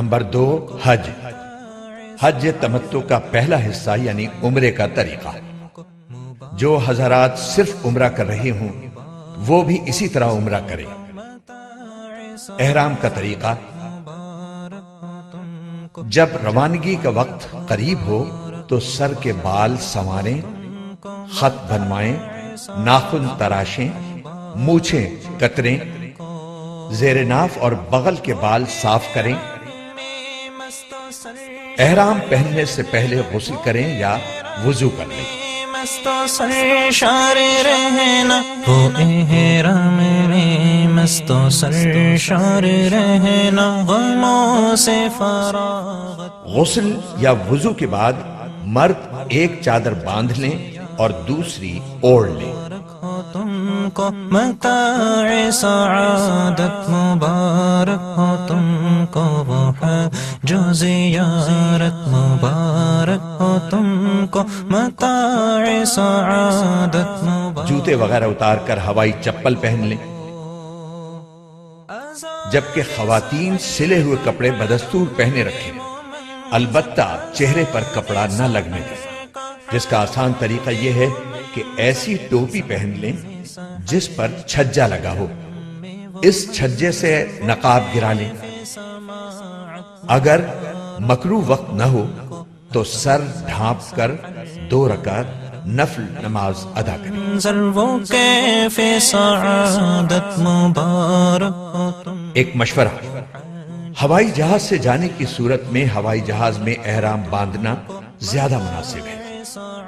Number 2، حج۔ حج تمتع کا پہلا حصہ یعنی عمرے کا طریقہ۔ جو حضرات صرف عمرہ کر رہے ہوں وہ بھی اسی طرح عمرہ کریں۔ احرام کا طریقہ: جب روانگی کا وقت قریب ہو تو سر کے بال سنواریں، خط بنوائیں، ناخن تراشیں، مونچھیں کتریں، زیر ناف اور بغل کے بال صاف کریں۔ احرام پہننے سے پہلے غسل کریں یا وضو کر لیں۔ مستو سرشار رہنا وہ احرام میں، مستو سرشار رہنا غموں سے فراغت۔ غسل یا وضو کے بعد مرد ایک چادر باندھ لیں اور دوسری اوڑھ لیں۔ ہو تم کو متاع سعادت، مبارک ہو تم کو وہ حج و زیارت، مبارک ہو تم کو متاع سعادت، مبارک۔ جوتے وغیرہ اتار کر ہوائی چپل پہن لیں، جبکہ خواتین سلے ہوئے کپڑے بدستور پہنے رکھیں، البتہ چہرے پر کپڑا نہ لگنے دیں۔ جس کا آسان طریقہ یہ ہے کہ ایسی ٹوپی پہن لیں جس پر چھجا لگا ہو، اس چھجے سے نقاب گرا لیں۔ اگر مکروہ وقت نہ ہو تو سر ڈھانپ کر 2 رکعت نفل نماز ادا کریں۔ ضرو کیف سعادت، مبارک ہو تم۔ ایک مشورہ: ہوائی جہاز سے جانے کی صورت میں ہوائی جہاز میں احرام باندھنا زیادہ مناسب ہے،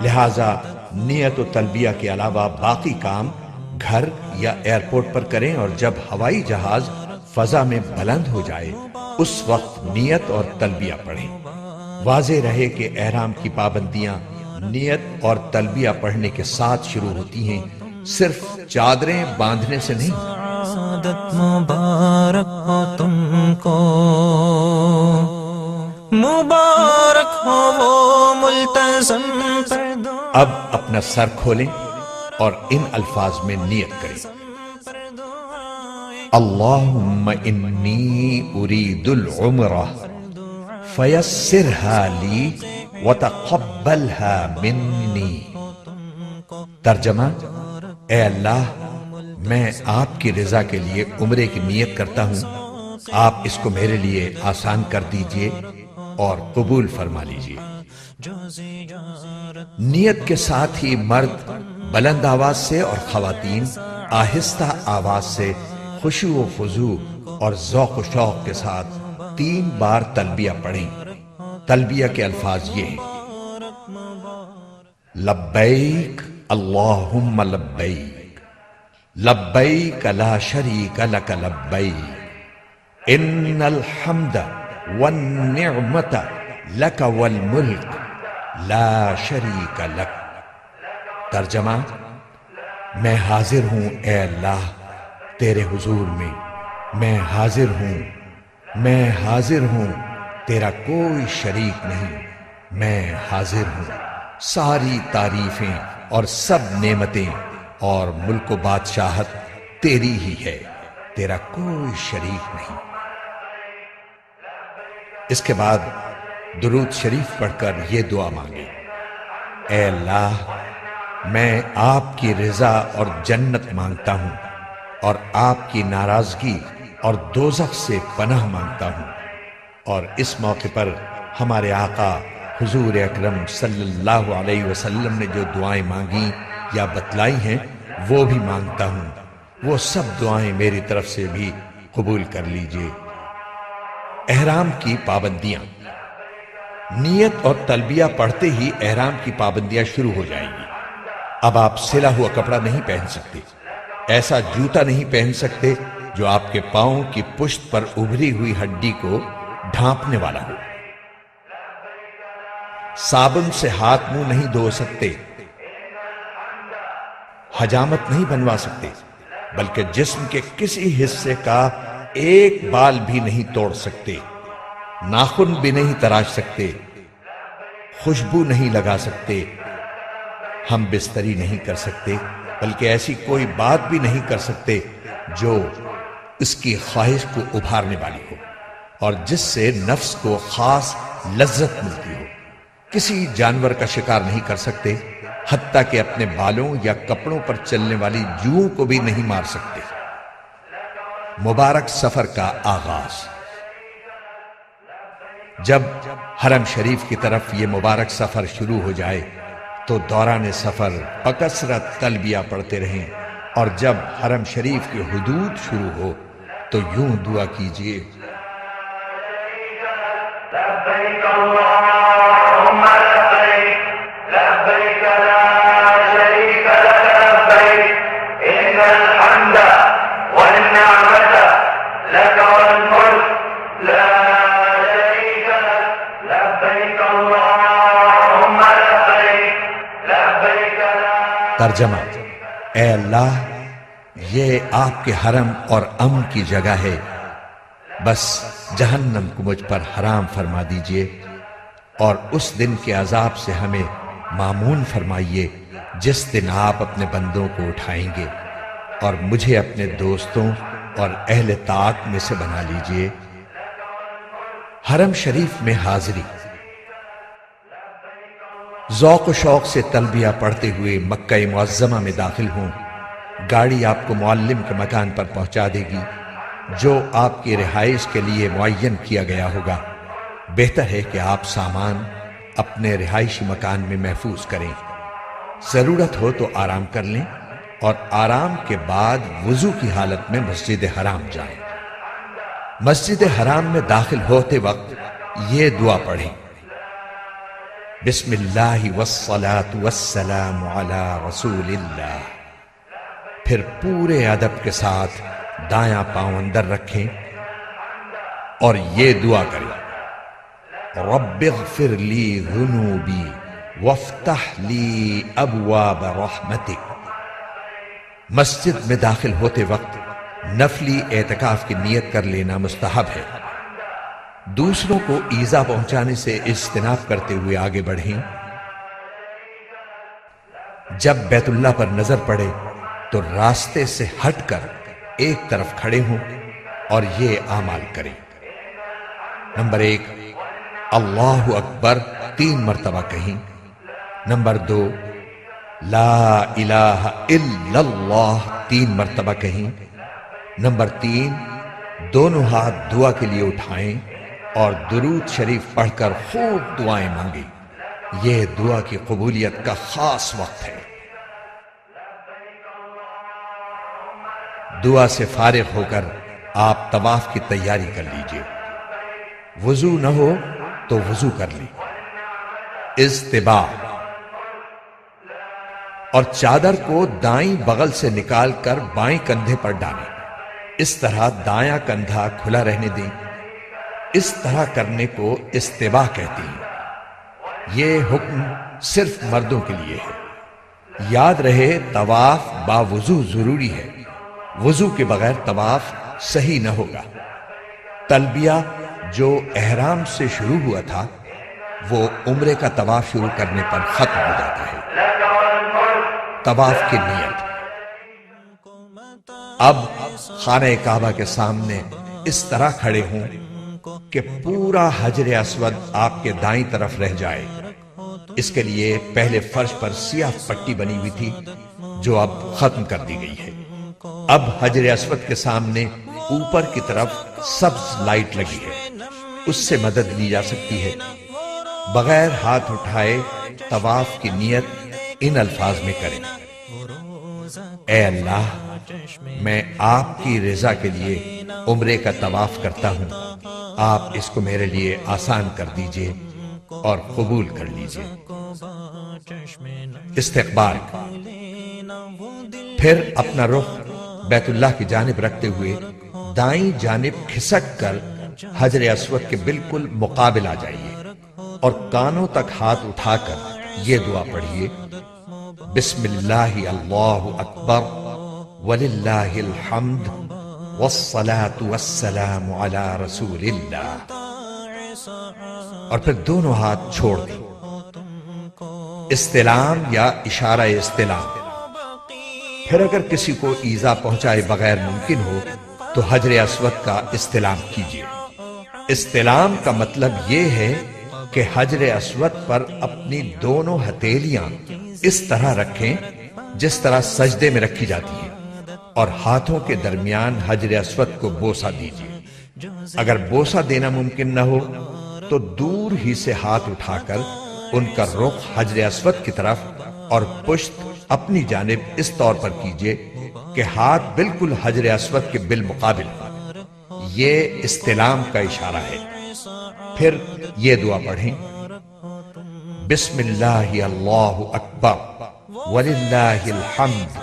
لہذا نیت و تلبیہ کے علاوہ باقی کام گھر یا ایئرپورٹ پر کریں، اور جب ہوائی جہاز فضا میں بلند ہو جائے اس وقت نیت اور تلبیہ پڑھیں۔ واضح رہے کہ احرام کی پابندیاں نیت اور تلبیہ پڑھنے کے ساتھ شروع ہوتی ہیں، صرف چادریں باندھنے سے نہیں۔ سعادت مبارک ہو تم کو، مبارک ہو وہ ملتزم پر دو۔ اب اپنا سر کھولیں اور ان الفاظ میں نیت کریں: اللہم انی ارید العمرہ فیسرها لی وتقبلها منی۔ ترجمہ: اے اللہ، میں آپ کی رضا کے لیے عمرے کی نیت کرتا ہوں، آپ اس کو میرے لیے آسان کر دیجئے اور قبول فرما لیجئے۔ نیت کے ساتھ ہی مرد بلند آواز سے اور خواتین آہستہ آواز سے خشوع و خضوع اور ذوق و شوق کے ساتھ 3 بار تلبیہ پڑھیں۔ تلبیہ کے الفاظ یہ ہیں: لبیک اللہم لبیک، لبیک لا شریک لک لبیک، ان الحمد والنعمت لک والملک لا شریک لک۔ ترجمہ: میں حاضر ہوں اے اللہ تیرے حضور میں حاضر ہوں، تیرا کوئی شریک نہیں، میں حاضر ہوں، ساری تعریفیں اور سب نعمتیں اور ملک و بادشاہت تیری ہی ہے، تیرا کوئی شریک نہیں۔ اس کے بعد درود شریف پڑھ کر یہ دعا مانگے: اے اللہ، میں آپ کی رضا اور جنت مانگتا ہوں اور آپ کی ناراضگی اور دوزخ سے پناہ مانگتا ہوں، اور اس موقع پر ہمارے آقا حضور اکرم صلی اللہ علیہ وسلم نے جو دعائیں مانگی یا بتلائی ہیں وہ بھی مانگتا ہوں، وہ سب دعائیں میری طرف سے بھی قبول کر لیجئے۔ احرام کی پابندیاں: نیت اور تلبیہ پڑھتے ہی احرام کی پابندیاں شروع ہو جائیں گی۔ اب آپ سلا ہوا کپڑا نہیں پہن سکتے، ایسا جوتا نہیں پہن سکتے جو آپ کے پاؤں کی پشت پر ابھری ہوئی ہڈی کو ڈھانپنے والا ہو۔ صابن سے ہاتھ منہ نہیں دھو سکتے، حجامت نہیں بنوا سکتے، بلکہ جسم کے کسی حصے کا ایک بال بھی نہیں توڑ سکتے، ناخن بھی نہیں تراش سکتے، خوشبو نہیں لگا سکتے، ہم بستری نہیں کر سکتے، بلکہ ایسی کوئی بات بھی نہیں کر سکتے جو اس کی خواہش کو ابھارنے والی ہو۔ اور جس سے نفس کو خاص لذت ملتی ہو۔ کسی جانور کا شکار نہیں کر سکتے، حتیٰ کہ اپنے بالوں یا کپڑوں پر چلنے والی جوؤں کو بھی نہیں مار سکتے۔ مبارک سفر کا آغاز۔ جب حرم شریف کی طرف یہ مبارک سفر شروع ہو جائے تو دوران سفر بکثرت تلبیہ پڑھتے رہیں، اور جب حرم شریف کی حدود شروع ہو تو یوں دعا کیجیے: لبيك اللهم لبيك لبيك لا شريك لك لبيك إن الحمد والنعمة لك والملك لا شريك لك لبيك اللهم لبيك لبيك لا ترجمہ: اے اللہ، یہ آپ کے حرم اور امن کی جگہ ہے، بس جہنم کو مجھ پر حرام فرما دیجئے، اور اس دن کے عذاب سے ہمیں مامون فرمائیے جس دن آپ اپنے بندوں کو اٹھائیں گے، اور مجھے اپنے دوستوں اور اہل طاعت میں سے بنا لیجئے۔ حرم شریف میں حاضری۔ ذوق و شوق سے تلبیہ پڑھتے ہوئے مکہ معظمہ میں داخل ہوں۔ گاڑی آپ کو معلم کے مکان پر پہنچا دے گی جو آپ کی رہائش کے لیے معین کیا گیا ہوگا۔ بہتر ہے کہ آپ سامان اپنے رہائشی مکان میں محفوظ کریں۔ ضرورت ہو تو آرام کر لیں، اور آرام کے بعد وضو کی حالت میں مسجد حرام جائیں۔ مسجد حرام میں داخل ہوتے وقت یہ دعا پڑھیں: بسم اللہ والصلاة والسلام علی رسول اللہ۔ پھر پورے ادب کے ساتھ دایاں پاؤں اندر رکھیں اور یہ دعا کریں: رب اغفر لی ذنوبی وافتح لی ابواب رحمتک۔ مسجد میں داخل ہوتے وقت نفلی اعتکاف کی نیت کر لینا مستحب ہے۔ دوسروں کو ایذا پہنچانے سے اجتناب کرتے ہوئے آگے بڑھیں۔ جب بیت اللہ پر نظر پڑے تو راستے سے ہٹ کر ایک طرف کھڑے ہوں اور یہ اعمال کریں: نمبر 1، اللہ اکبر 3 مرتبہ کہیں۔ نمبر 2، لا الہ الا اللہ 3 مرتبہ کہیں۔ نمبر 3، دونوں ہاتھ دعا کے لیے اٹھائیں اور درود شریف پڑھ کر خوب دعائیں مانگیں۔ یہ دعا کی قبولیت کا خاص وقت ہے۔ دعا سے فارغ ہو کر آپ طواف کی تیاری کر لیجئے۔ وضو نہ ہو تو وضو کر لیں۔ اضطباع، اور چادر کو دائیں بغل سے نکال کر بائیں کندھے پر ڈالیں۔ اس طرح دایاں کندھا کھلا رہنے دیں۔ اس طرح کرنے کو اضطباع کہتے ہیں۔ یہ حکم صرف مردوں کے لیے ہے۔ یاد رہے طواف باوضو ضروری ہے۔ وضو کے بغیر طواف صحیح نہ ہوگا۔ تلبیہ جو احرام سے شروع ہوا تھا وہ عمرے کا طواف شروع کرنے پر ختم ہو جاتا ہے۔ طواف کی نیت۔ اب خانہ کعبہ کے سامنے اس طرح کھڑے ہوں کہ پورا حجر اسود آپ کے دائیں طرف رہ جائے۔ اس کے لیے پہلے فرش پر سیاہ پٹی بنی ہوئی تھی جو اب ختم کر دی گئی ہے۔ اب حجر اسود کے سامنے اوپر کی طرف سبز لائٹ لگی ہے، اس سے مدد لی جا سکتی ہے۔ بغیر ہاتھ اٹھائے طواف کی نیت ان الفاظ میں کریں: اے اللہ، میں آپ کی رضا کے لیے عمرے کا طواف کرتا ہوں، آپ اس کو میرے لیے آسان کر دیجئے اور قبول کر لیجئے۔ استقبال، پھر اپنا رخ بیت اللہ کی جانب رکھتے ہوئے دائیں جانب کھسک کر حجر اسود کے بالکل مقابل آ جائیے اور کانوں تک ہاتھ اٹھا کر یہ دعا پڑھیے: بسم اللہ اللہ اکبر وللہ الحمد والصلاة والسلام علی رسول اللہ، اور پھر دونوں ہاتھ چھوڑ دیں۔ استلام یا اشارہ استلام۔ پھر اگر کسی کو ایذا پہنچائے بغیر ممکن ہو تو حجر اسود کا استلام کیجیے۔ استلام کا مطلب یہ ہے کہ حجر اسود پر اپنی دونوں ہتھیلیاں اس طرح رکھیں جس طرح سجدے میں رکھی جاتی ہیں، اور ہاتھوں کے درمیان حجر اسود کو بوسہ دیجیے۔ اگر بوسہ دینا ممکن نہ ہو تو دور ہی سے ہاتھ اٹھا کر ان کا رخ حجر اسود کی طرف اور پشت اپنی جانب اس طور پر کیجیے کہ ہاتھ بالکل حجر اسود کے بالمقابل ہو۔ یہ استلام کا اشارہ ہے۔ پھر یہ دعا پڑھیں: بسم اللہ اللہ اکبر وللہ الحمد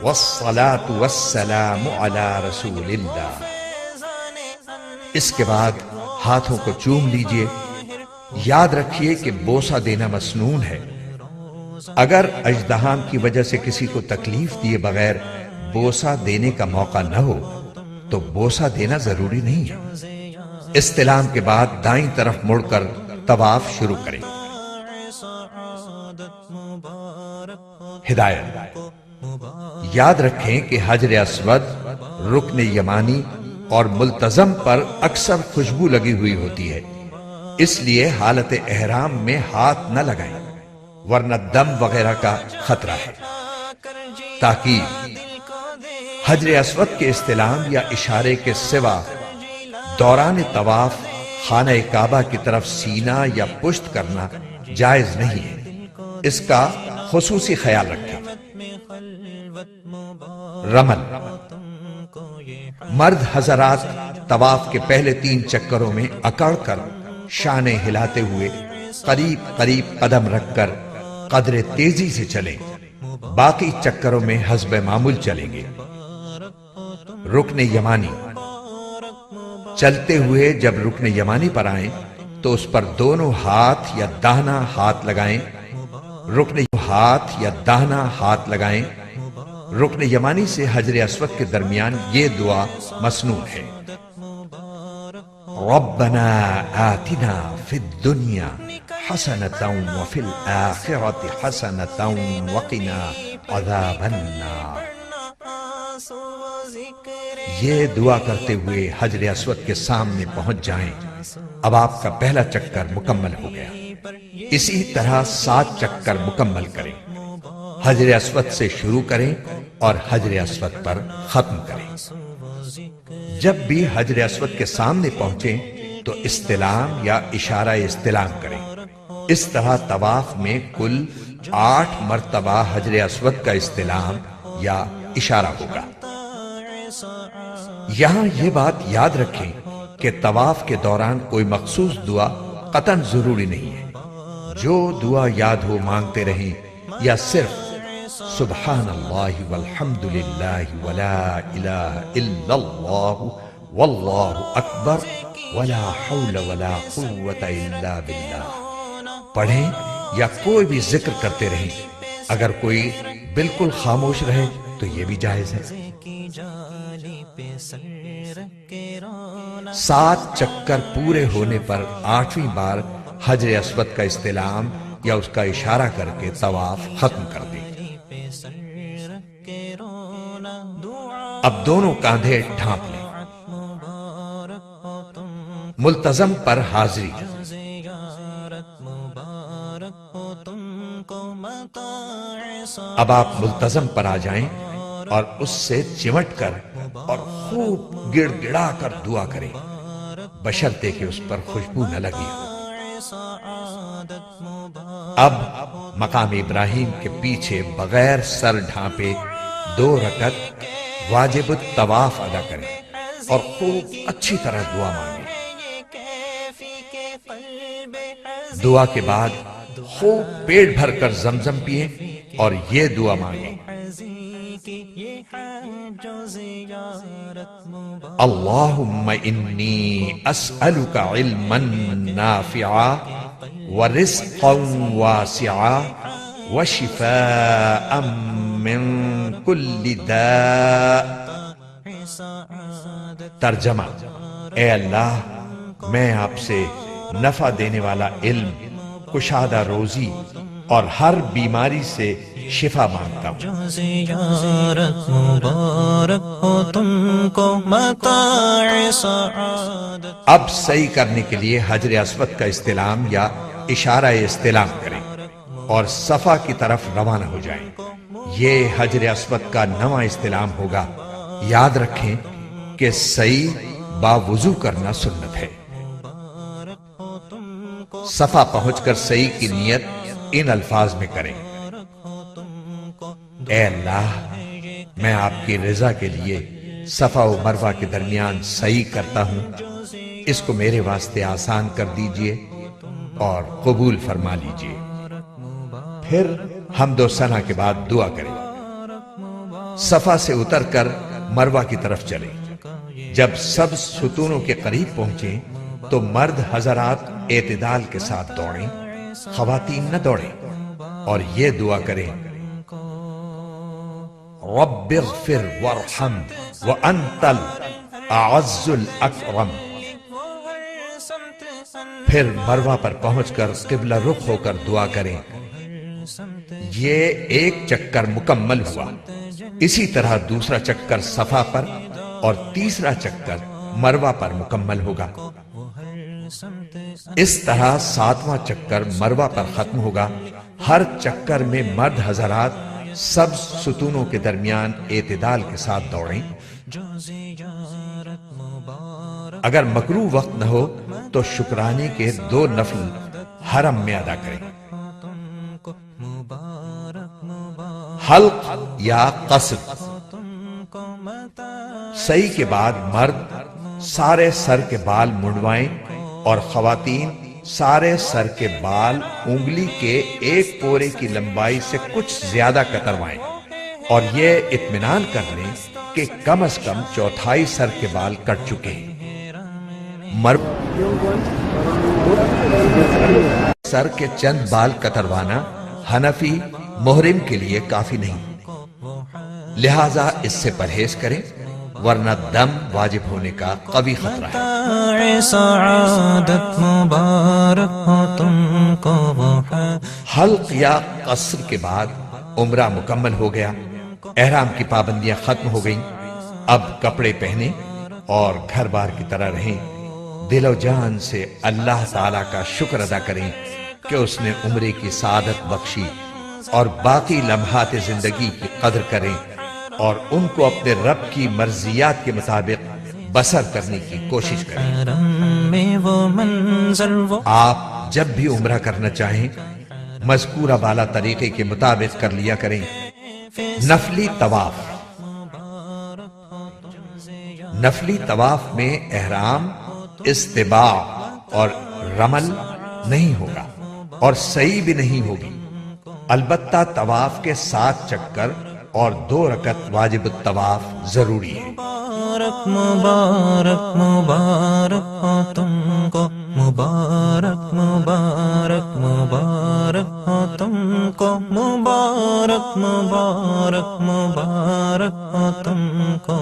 والصلاة والسلام علی رسول اللہ۔ اس کے بعد ہاتھوں کو چوم لیجئے۔ یاد رکھیے کہ بوسہ دینا مسنون ہے۔ اگر اژدہام کی وجہ سے کسی کو تکلیف دیے بغیر بوسہ دینے کا موقع نہ ہو تو بوسہ دینا ضروری نہیں ہے۔ استلام کے بعد دائیں طرف مڑ کر طواف شروع کریں۔ ہدایت: یاد رکھیں کہ حجر اسود، رکن یمانی اور ملتزم پر اکثر خوشبو لگی ہوئی ہوتی ہے، اس لیے حالت احرام میں ہاتھ نہ لگائیں ورنہ دم وغیرہ کا خطرہ ہے۔ تاکید: حجر اسود کے استلام یا اشارے کے سوا دوران طواف خانہ کعبہ کی طرف سینہ یا پشت کرنا جائز نہیں ہے، اس کا خصوصی خیال رکھیں۔ رمل: مرد حضرات طواف کے پہلے 3 چکروں میں اکڑ کر شانے ہلاتے ہوئے قریب قریب قدم رکھ کر قدر تیزی سے چلیں، باقی چکروں میں حسب معمول چلیں گے۔ رکن یمانی: چلتے ہوئے جب رکن یمانی پر آئیں تو اس پر دونوں ہاتھ یا داہنا ہاتھ لگائیں۔ ہاتھ لگائیں۔ رکن یمانی سے حجر اسود کے درمیان یہ دعا مسنون ہے: ربنا آتنا فی الدنیا حسنۃ وفی الآخرۃ حسنۃ وقنا عذاب النار۔ یہ دعا کرتے ہوئے حجر اسود کے سامنے پہنچ جائیں۔ اب آپ کا پہلا چکر مکمل ہو گیا۔ اسی طرح 7 چکر مکمل کریں۔ حجر اسود سے شروع کریں اور حجر اسود پر ختم کریں۔ جب بھی حجر اسود کے سامنے پہنچیں تو استلام یا اشارہ استلام کریں۔ اس طرح طواف میں کل 8 مرتبہ حجر اسود کا استلام یا اشارہ ہوگا۔ یہاں یہ بات یاد رکھیں کہ طواف کے دوران کوئی مخصوص دعا قطعاً ضروری نہیں ہے۔ جو دعا یاد ہو مانگتے رہیں یا صرف سبحان اللہ والحمد للہ ولا الہ الا اللہ واللہ اکبر ولا حول ولا قوت الا باللہ پڑھیں یا کوئی بھی ذکر کرتے رہیں۔ اگر کوئی بالکل خاموش رہے تو یہ بھی جائز ہے۔ 7 چکر پورے ہونے پر 8ویں بار حجر اسود کا استلام یا اس کا اشارہ کر کے طواف ختم کر دیں۔ اب دونوں کاندھے ڈھانپ لیں۔ ملتزم پر حاضری: اب آپ ملتزم پر آ جائیں اور اس سے چمٹ کر اور خوب گڑ گڑا کر دعا کریں، بشرطے کہ اس پر خوشبو نہ لگی ہو۔ اب مقام ابراہیم کے پیچھے بغیر سر ڈھانپے 2 رکعت واجب الطواف ادا کریں اور خوب اچھی طرح دعا مانگیں۔ دعا کے بعد خوب پیٹ بھر کر زمزم پیئیں اور یہ دعا مانگیں: اللہم انی اسألک علما نافعا ورزقا واسعا وشفاء من کل داء۔ ترجمہ: اے اللہ، میں آپ سے نفع دینے والا علم، کشادہ روزی اور ہر بیماری سے شفا مانگتا ہوں۔ جو زیارت مبارک ہو تم کو متاع سعادت۔ اب صحیح کرنے کے لیے حجر اسود کا استلام یا اشارہ استلام کریں اور صفا کی طرف روانہ ہو جائیں۔ یہ حجر اسود کا نواں استلام ہوگا۔ یاد رکھیں کہ صحیح باوضو کرنا سنت ہے۔ صفا پہنچ کر صحیح کی نیت ان الفاظ میں کریں: اے اللہ، میں آپ کی رضا کے لیے صفا و مروہ کے درمیان صحیح کرتا ہوں، اس کو میرے واسطے آسان کر دیجئے اور قبول فرما لیجئے۔ پھر حمد و ثنا کے بعد دعا کریں۔ صفا سے اتر کر مروہ کی طرف چلیں۔ جب سب ستونوں کے قریب پہنچیں تو مرد حضرات اعتدال کے ساتھ دوڑیں، خواتین نہ دوڑیں، اور یہ دعا کریں: رب اغفر وارحم وانت الاعز الاکرم۔ پھر مروہ پر پہنچ کر قبلہ رخ ہو کر دعا کریں۔ یہ ایک چکر مکمل ہوا۔ اسی طرح دوسرا چکر صفا پر اور تیسرا چکر مروہ پر مکمل ہوگا۔ اس طرح 7واں چکر مروہ پر ختم ہوگا۔ ہر چکر میں مرد حضرات سب ستونوں کے درمیان اعتدال کے ساتھ دوڑیں۔ اگر مکروہ وقت نہ ہو تو شکرانے کے 2 نفل حرم میں ادا کریں۔ حلق یا قصر: صحیح کے بعد مرد سارے سر کے بال منڈوائیں اور خواتین سارے سر کے بال انگلی کے 1 پورے کی لمبائی سے کچھ زیادہ کتروائیں اور یہ اطمینان کر لیں کہ کم از کم 1/4 سر کے بال کٹ چکے ہیں۔ سر کے چند بال کتروانا حنفی محرم کے لیے کافی نہیں، لہذا اس سے پرہیز کریں ورنہ دم واجب ہونے کا قوی خطرہ ہے۔ متاع سعادت مبارک ہو تم کو وہ ہے۔ حلق یا قصر کے بعد عمرہ مکمل ہو گیا، احرام کی پابندیاں ختم ہو گئیں۔ اب کپڑے پہنیں اور گھر بار کی طرح رہیں۔ دل و جان سے اللہ تعالیٰ کا شکر ادا کریں کہ اس نے عمرے کی سعادت بخشی، اور باقی لمحات زندگی کی قدر کریں اور ان کو اپنے رب کی مرضیات کے مطابق بسر کرنے کی کوشش کریں۔ حرم میں وہ منظر وہ آپ جب بھی عمرہ کرنا چاہیں مذکورہ بالا طریقے کے مطابق کر لیا کریں۔ نفلی طواف: نفلی طواف میں احرام، استباع اور رمل نہیں ہوگا اور صحیح بھی نہیں ہوگی، البتہ طواف کے 7 چکر اور 2 رکعت واجب الطواف ضروری ہے۔ مبارک مبارک مبارک ہو تم کو، مبارک مبارک مبارک ہو تم کو، مبارک مبارک مبارک ہو تم کو،